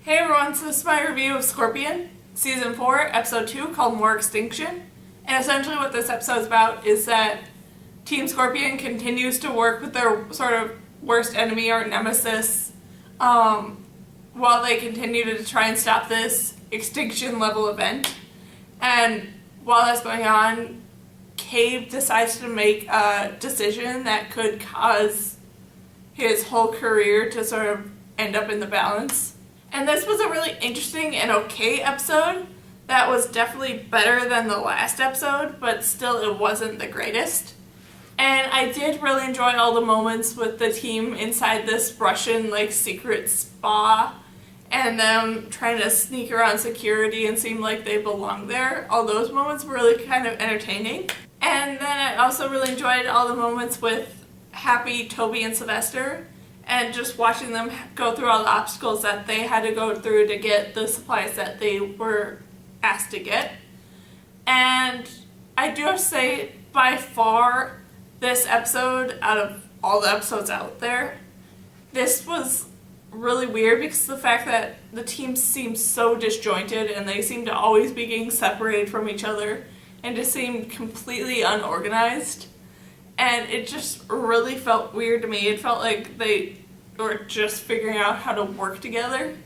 Hey everyone, so this is my review of Scorpion, Season 4, Episode 2, called More Extinction. And essentially what this episode is about is that Team Scorpion continues to work with their sort of worst enemy or nemesis while they continue to try and stop this extinction level event. And while that's going on, Cave decides to make a decision that could cause his whole career to sort of end up in the balance. And this was a really interesting and okay episode that was definitely better than the last episode, but still it wasn't the greatest. And I did really enjoy all the moments with the team inside this Russian secret spa and them trying to sneak around security and seem like they belong there. All those moments were really kind of entertaining. And then I also really enjoyed all the moments with Happy, Toby, and Sylvester, and just watching them go through all the obstacles that they had to go through to get the supplies that they were asked to get. And I do have to say, by far, this episode, out of all the episodes out there, this was really weird because of the fact that the teams seem so disjointed and they seem to always be getting separated from each other and just seemed completely unorganized. And it just really felt weird to me. It felt like they were just figuring out how to work together.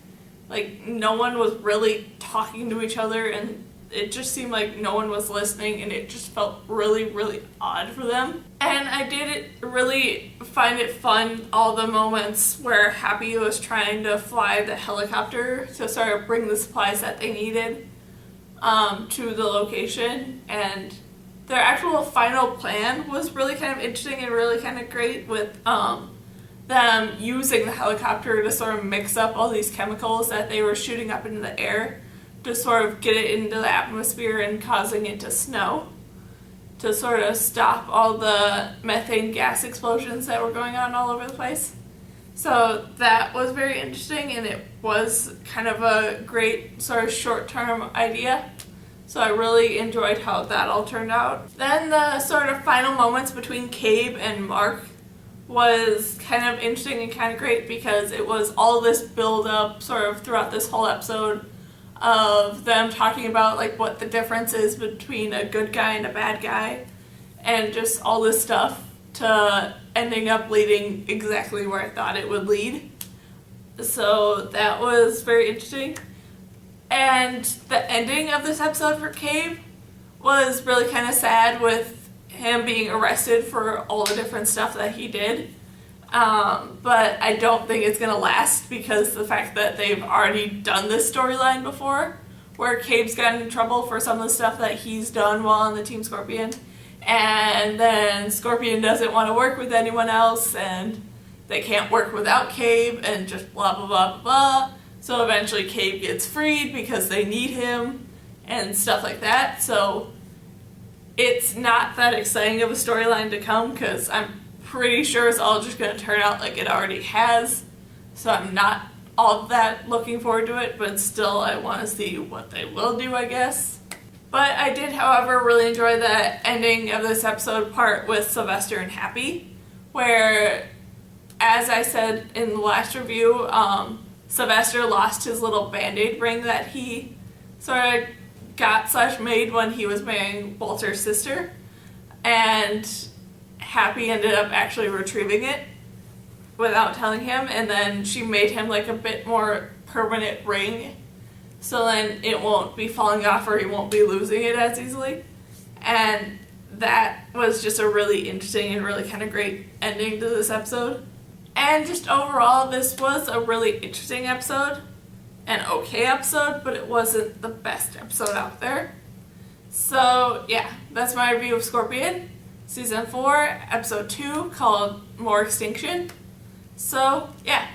Like, no one was really talking to each other, and it just seemed like no one was listening, and it just felt really, really odd for them. And I did really find it fun, all the moments where Happy was trying to fly the helicopter to sort of bring the supplies that they needed to the location, and their actual final plan was really kind of interesting and really kind of great with them using the helicopter to sort of mix up all these chemicals that they were shooting up into the air to sort of get it into the atmosphere and causing it to snow to sort of stop all the methane gas explosions that were going on all over the place. So that was very interesting, and it was kind of a great sort of short-term idea. So I really enjoyed how that all turned out. Then the sort of final moments between Cabe and Mark was kind of interesting and kind of great because it was all this build-up sort of throughout this whole episode of them talking about what the difference is between a good guy and a bad guy, and just all this stuff to ending up leading exactly where I thought it would lead. So that was very interesting. And the ending of this episode for Cave was really kind of sad with him being arrested for all the different stuff that he did. But I don't think it's going to last because the fact that they've already done this storyline before where Cave's gotten in trouble for some of the stuff that he's done while on the Team Scorpion. And then Scorpion doesn't want to work with anyone else and they can't work without Cave and just blah, blah, blah, blah, blah. So eventually Cave gets freed because they need him and stuff like that. So it's not that exciting of a storyline to come because I'm pretty sure it's all just going to turn out like it already has. So I'm not all that looking forward to it, but still I want to see what they will do, I guess. But I did, however, really enjoy the ending of this episode part with Sylvester and Happy, where, as I said in the last review, Sylvester lost his little Band-Aid ring that he sort of got / made when he was marrying Walter's sister, and Happy ended up actually retrieving it without telling him, and then she made him a bit more permanent ring so then it won't be falling off or he won't be losing it as easily. And that was just a really interesting and really kind of great ending to this episode. And just overall, this was a really interesting episode, an okay episode, but it wasn't the best episode out there. So yeah, that's my review of Scorpion, Season 4, Episode 2, called More Extinction. So yeah,